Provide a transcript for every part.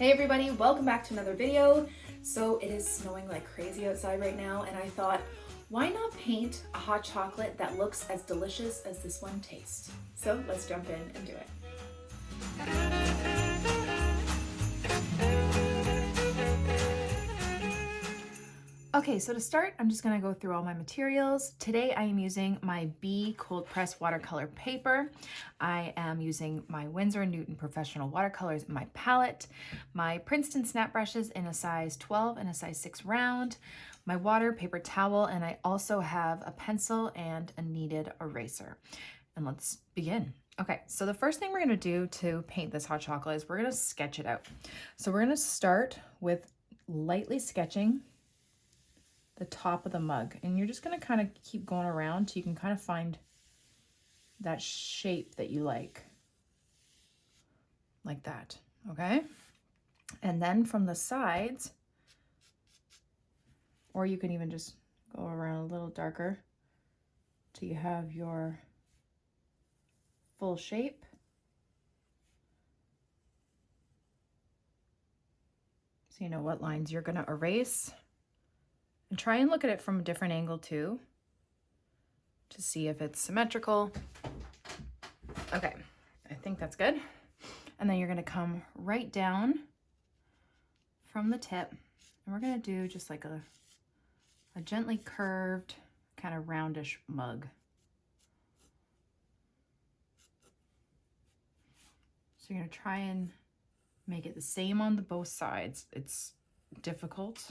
Hey everybody, welcome back to another video. So it is snowing like crazy outside right now, and I thought, why not paint a hot chocolate that looks as delicious as this one tastes? So let's jump in and do it. Okay, so to start, I'm just gonna go through all my materials. Today I am using my B cold press watercolor paper. I am using my Winsor Newton Professional Watercolors in my palette, my Princeton snap brushes in a size 12 and a size 6 round, my water paper towel, and I also have a pencil and a kneaded eraser. And let's begin. Okay, so the first thing we're gonna do to paint this hot chocolate is we're gonna sketch it out. So we're gonna start with lightly sketching the top of the mug, and you're just going to kind of keep going around so you can kind of find that shape that you like that, okay? And then from the sides, or you can even just go around a little darker till you have your full shape. So you know what lines you're going to erase. And try and look at it from a different angle too, to see if it's symmetrical. Okay, I think that's good. And then you're gonna come right down from the tip, and we're gonna do just like a gently curved, kind of roundish mug. So you're gonna try and make it the same on both sides. It's difficult,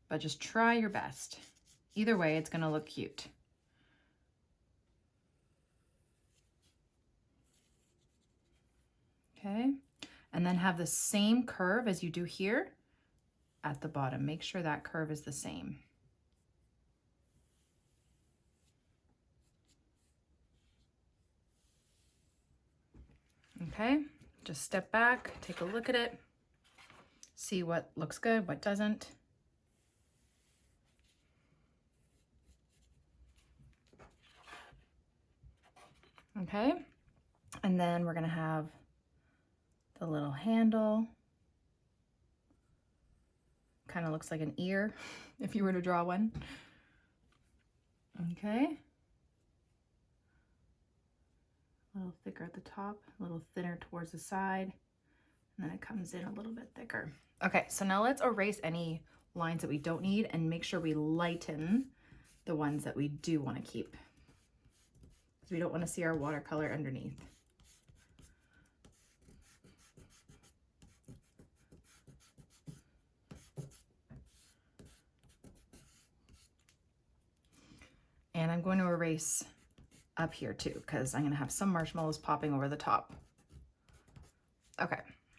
but just try your best. Either way, it's gonna look cute. Okay, and then have the same curve as you do here at the bottom. Make sure that curve is the same. Okay, just step back, take a look at it, see what looks good, what doesn't. Okay, and then we're gonna have the little handle. Kind of looks like an ear if you were to draw one. Okay. A little thicker at the top, a little thinner towards the side, and then it comes in a little bit thicker. Okay, so now let's erase any lines that we don't need and make sure we lighten the ones that we do want to keep, because we don't want to see our watercolor underneath. And I'm going to erase up here too, because I'm going to have some marshmallows popping over the top. Okay,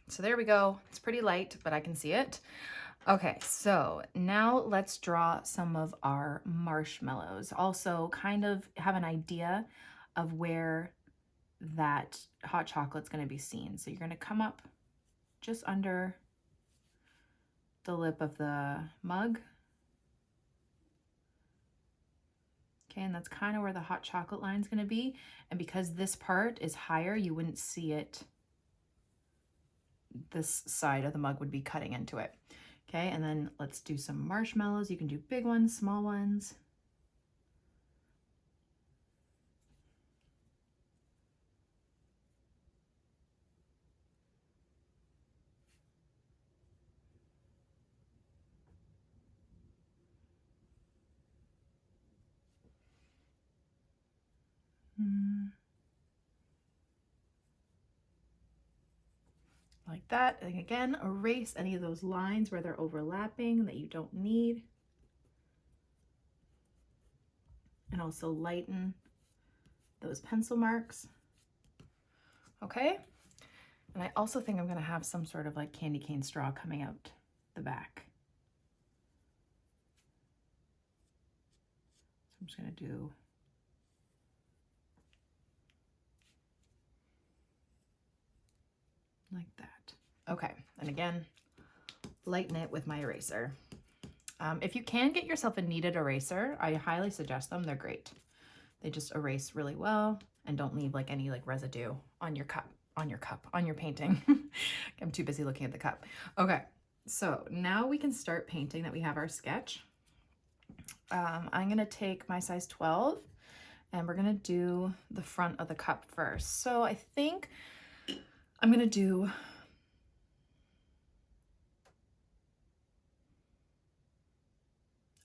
so there we go. It's pretty light, but I can see it. Okay, so now let's draw some of our marshmallows. Also kind of have an idea of where that hot chocolate's going to be seen. So you're going to come up just under the lip of the mug. Okay, and that's kind of where the hot chocolate line is going to be. And because this part is higher, you wouldn't see it. This side of the mug would be cutting into it. Okay, and then let's do some marshmallows. You can do big ones, small ones. Like that. And again, erase any of those lines where they're overlapping that you don't need. And also lighten those pencil marks. Okay. And I also think I'm going to have some sort of like candy cane straw coming out the back. So I'm just going to do like that. Okay, and again, lighten it with my eraser. If you can get yourself a kneaded eraser, I highly suggest them. They're great. They just erase really well and don't leave like any like residue on your cup. on your cup, on your painting. I'm too busy looking at the cup. Okay, so now we can start painting that we have our sketch. I'm gonna take my size 12 and we're gonna do the front of the cup first. So I think I'm gonna do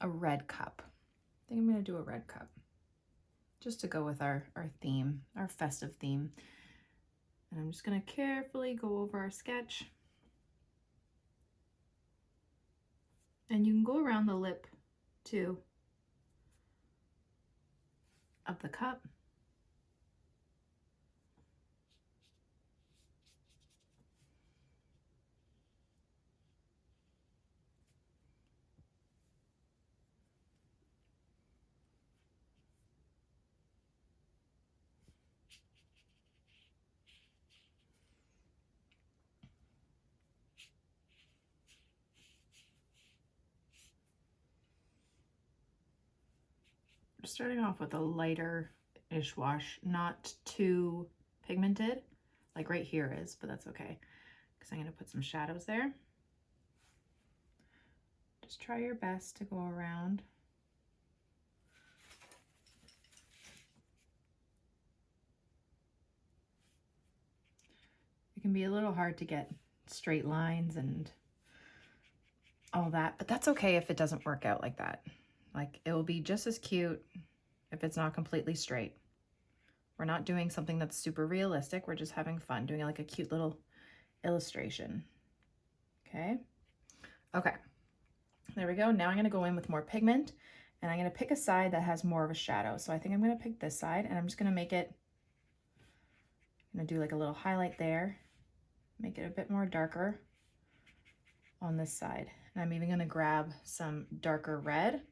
a red cup. I think I'm gonna do a red cup just to go with our theme, our festive theme. And I'm just gonna carefully go over our sketch. And you can go around the lip too of the cup. Starting off with a lighter-ish wash, not too pigmented, like right here is, but that's okay, because I'm going to put some shadows there. Just try your best to go around. It can be a little hard to get straight lines and all that, but that's okay if it doesn't work out like that. Like, it will be just as cute if it's not completely straight. We're not doing something that's super realistic. We're just having fun, doing like a cute little illustration. Okay. Okay. There we go. Now I'm going to go in with more pigment and I'm going to pick a side that has more of a shadow. So I think I'm going to pick this side and I'm just going to make it, I'm going to do like a little highlight there, make it a bit more darker on this side. And I'm even going to grab some darker red.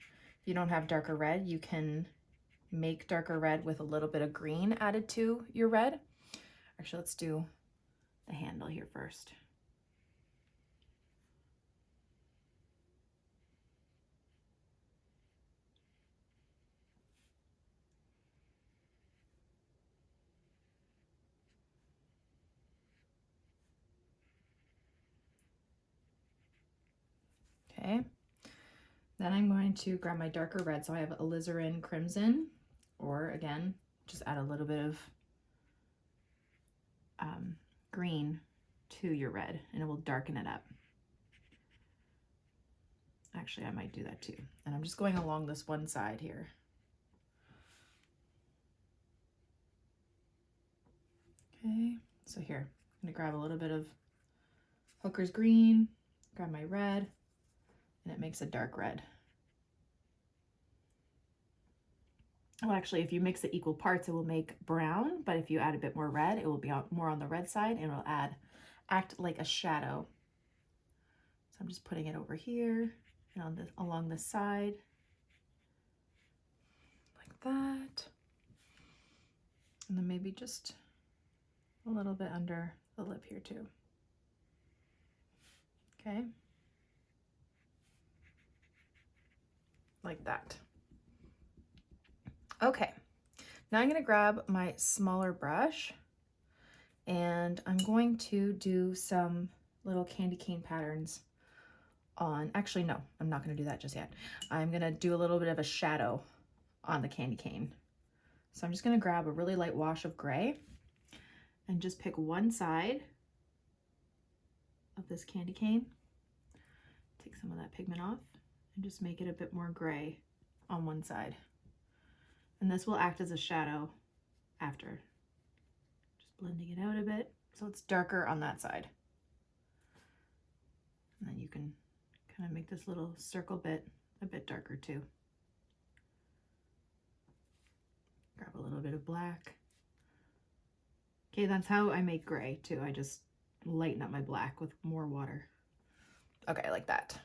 If you don't have darker red, you can make darker red with a little bit of green added to your red. Actually, let's do the handle here first. Okay, then I'm going to grab my darker red. So I have alizarin crimson, or again, just add a little bit of green to your red and it will darken it up. Actually, I might do that too. And I'm just going along this one side here. Okay, so here, I'm gonna grab a little bit of Hooker's green, grab my red, and it makes a dark red. Well, actually, if you mix it equal parts, it will make brown, but if you add a bit more red, it will be more on the red side and it will act like a shadow. So I'm just putting it over here and on this, along the side, like that. And then maybe just a little bit under the lip here too. Okay. Like that. Okay, now I'm going to grab my smaller brush and I'm going to do some little candy cane patterns on, actually no, I'm not going to do that just yet. I'm going to do a little bit of a shadow on the candy cane. So I'm just going to grab a really light wash of gray and just pick one side of this candy cane, take some of that pigment off and just make it a bit more gray on one side. And this will act as a shadow after. Just blending it out a bit so it's darker on that side. And then you can kind of make this little circle bit a bit darker too. Grab a little bit of black. Okay, that's how I make gray too. I just lighten up my black with more water. Okay, like that.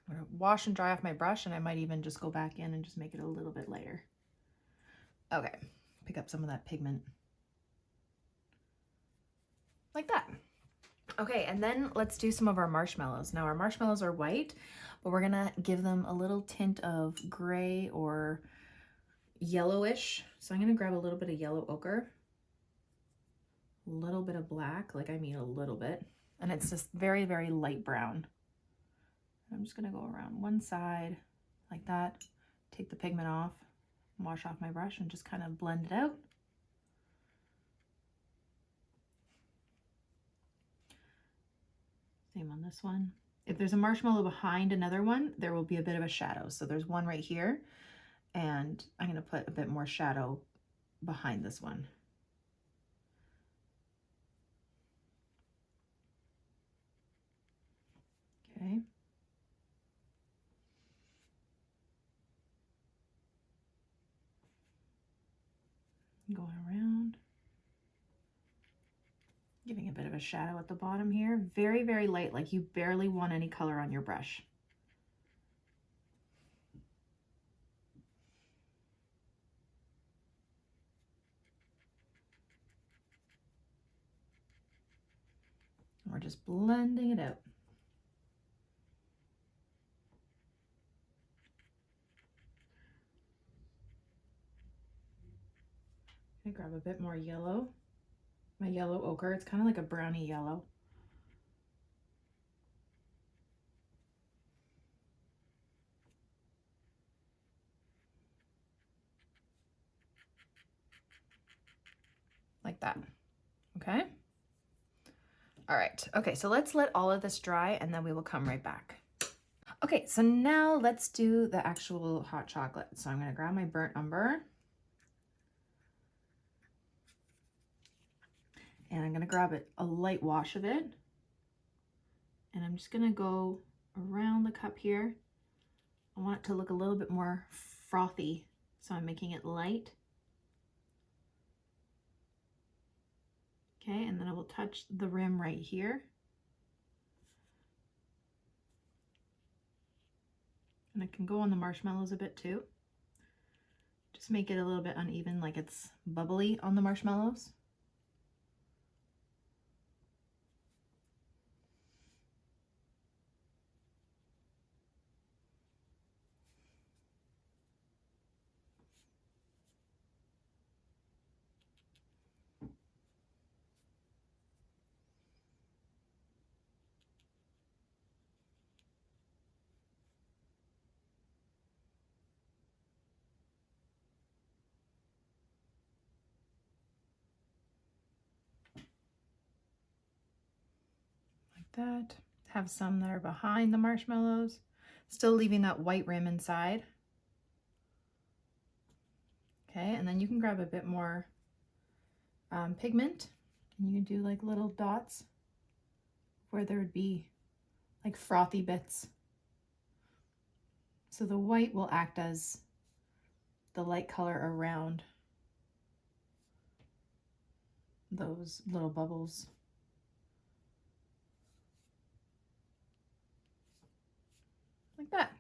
I'm gonna wash and dry off my brush and I might even just go back in and just make it a little bit lighter. Okay, pick up some of that pigment. Like that. Okay, and then let's do some of our marshmallows. Now our marshmallows are white, but we're gonna give them a little tint of gray or yellowish. So I'm gonna grab a little bit of yellow ochre a little bit of black, like I mean a little bit, and it's just very, very light brown. I'm just gonna go around one side like that, take the pigment off, wash off my brush, and just kind of blend it out. Same on this one. If there's a marshmallow behind another one, there will be a bit of a shadow. So there's one right here, and I'm going to put a bit more shadow behind this one. Okay. Going around. Giving a bit of a shadow at the bottom here. Very, very light, like you barely want any color on your brush. We're just blending it out. I grab a bit more yellow. My yellow ochre, it's kind of like a browny yellow. Like that, okay? All right, okay, so let's let all of this dry and then we will come right back. Okay, so now let's do the actual hot chocolate. So I'm gonna grab my burnt umber and I'm gonna grab a light wash of it. And I'm just gonna go around the cup here. I want it to look a little bit more frothy, so I'm making it light. Okay, and then I will touch the rim right here. And I can go on the marshmallows a bit too. Just make it a little bit uneven, like it's bubbly on the marshmallows. That. Have some that are behind the marshmallows, still leaving that white rim inside. Okay, and then you can grab a bit more pigment and you can do like little dots where there would be like frothy bits. So the white will act as the light color around those little bubbles. Like that.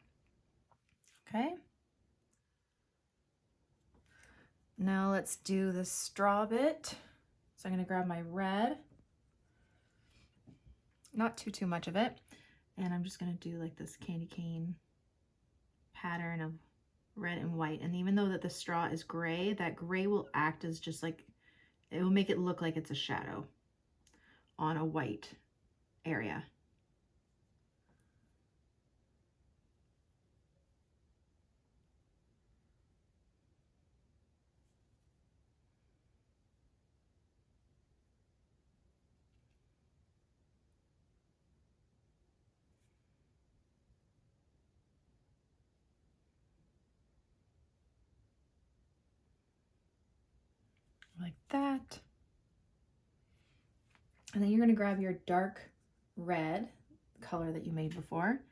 Okay. Now let's do the straw bit. So I'm going to grab my red, not too much of it, and I'm just going to do like this candy cane pattern of red and white. And even though that the straw is gray, that gray will act as just like, it will make it look like it's a shadow on a white area. Like that. And then you're going to grab your dark red color that you made before,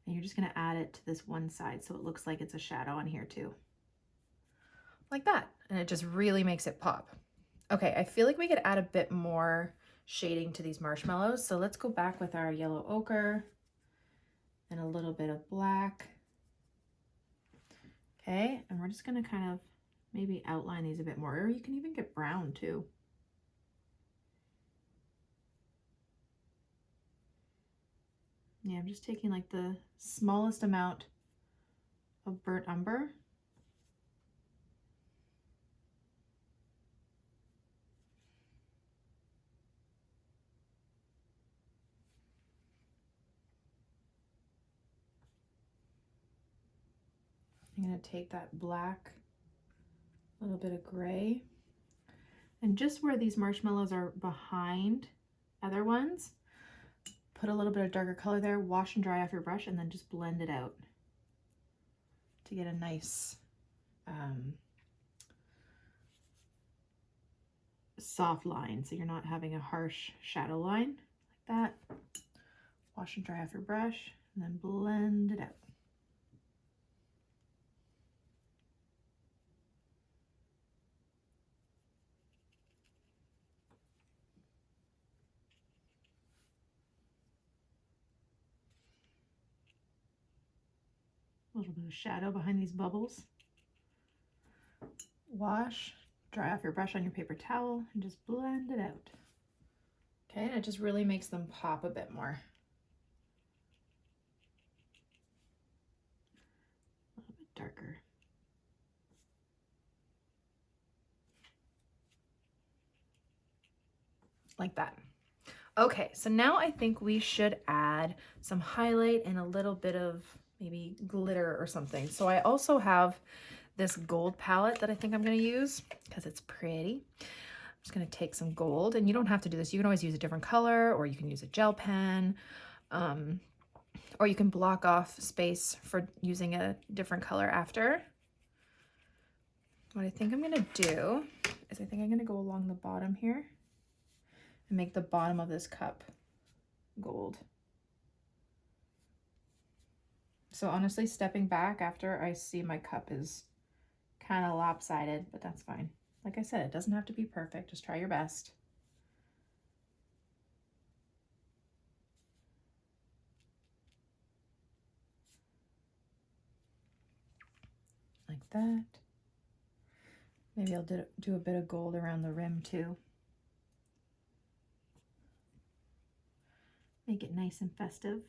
and you're just going to add it to this one side so it looks like it's a shadow on here too. Like that. And it just really makes it pop. Okay, I feel like we could add a bit more shading to these marshmallows. So let's go back with our yellow ochre and a little bit of black. Okay, and we're just going to kind of maybe outline these a bit more, or you can even get brown too. Yeah, I'm just taking like the smallest amount of burnt umber. gonna take that black, a little bit of gray, and just where these marshmallows are behind other ones, put a little bit of darker color there, wash and dry off your brush, and then just blend it out to get a nice soft line, so you're not having a harsh shadow line like that. Wash and dry off your brush, and then blend it out. A little bit of shadow behind these bubbles. Wash, dry off your brush on your paper towel, and just blend it out. Okay, and it just really makes them pop a bit more. A little bit darker. Like that. Okay, so now I think we should add some highlight and a little bit of maybe glitter or something. So I also have this gold palette that I think I'm going to use because it's pretty. I'm just going to take some gold, and you don't have to do this. You can always use a different color, or you can use a gel pen, or you can block off space for using a different color after. What I think I'm going to do is I think I'm going to go along the bottom here and make the bottom of this cup gold. So honestly, stepping back after I see my cup is kind of lopsided, but that's fine. Like I said, it doesn't have to be perfect. Just try your best. Like that. Maybe I'll do a bit of gold around the rim too. Make it nice and festive.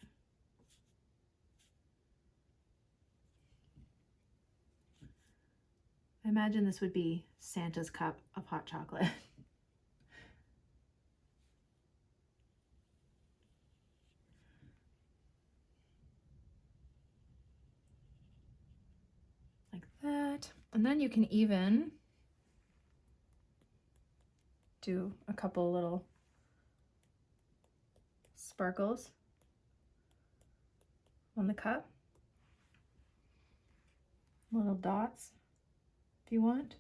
I imagine this would be Santa's cup of hot chocolate. Like that. And then you can even do a couple little sparkles on the cup. Little dots if you want.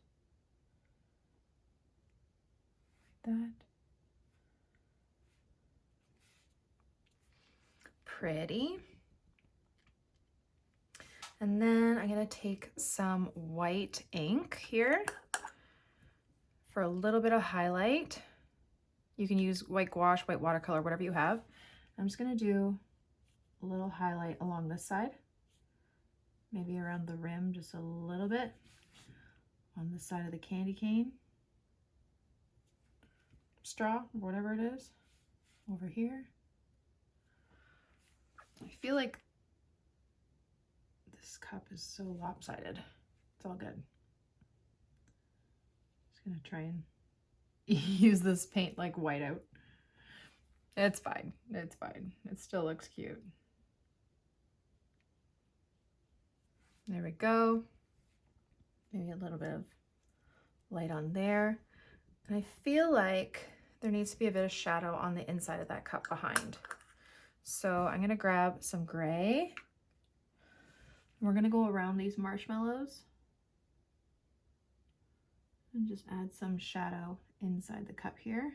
Like that. Pretty. And then I'm going to take some white ink here for a little bit of highlight. You can use white gouache, white watercolor, whatever you have. I'm just going to do a little highlight along this side, maybe around the rim just a little bit, on the side of the candy cane, straw, whatever it is, over here. I feel like this cup is so lopsided. It's all good. Just gonna try and use this paint like whiteout. It's fine. It's fine. It still looks cute. There we go. Maybe a little bit of light on there. And I feel like there needs to be a bit of shadow on the inside of that cup behind. So I'm gonna grab some gray. We're gonna go around these marshmallows and just add some shadow inside the cup here.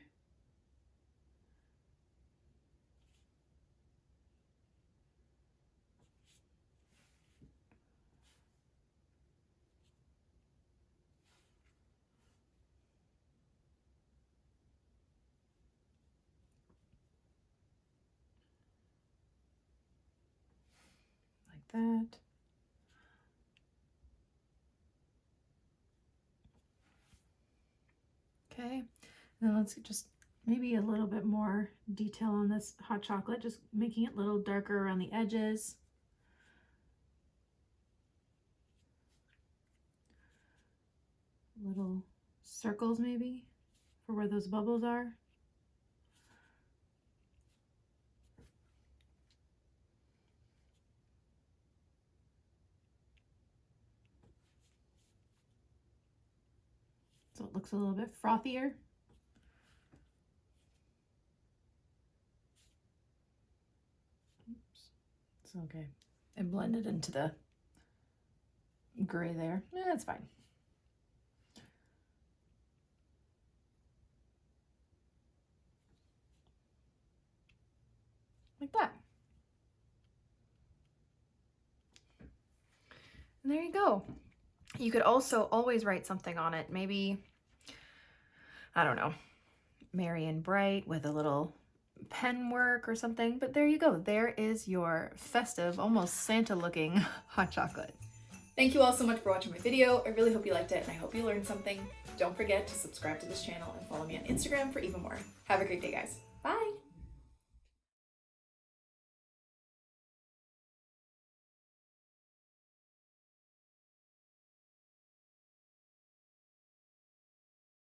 Like that. Okay, and then let's just maybe a little bit more detail on this hot chocolate, just making it a little darker around the edges. Little circles maybe for where those bubbles are. so it looks a little bit frothier. Oops. It's okay. It blended into the gray there. That's fine. Like that. And there you go. You could also always write something on it. Maybe, I don't know, merry and bright with a little pen work or something. But there you go. There is your festive, almost Santa looking hot chocolate. Thank you all so much for watching my video. I really hope you liked it and I hope you learned something. Don't forget to subscribe to this channel and follow me on Instagram for even more. Have a great day, guys.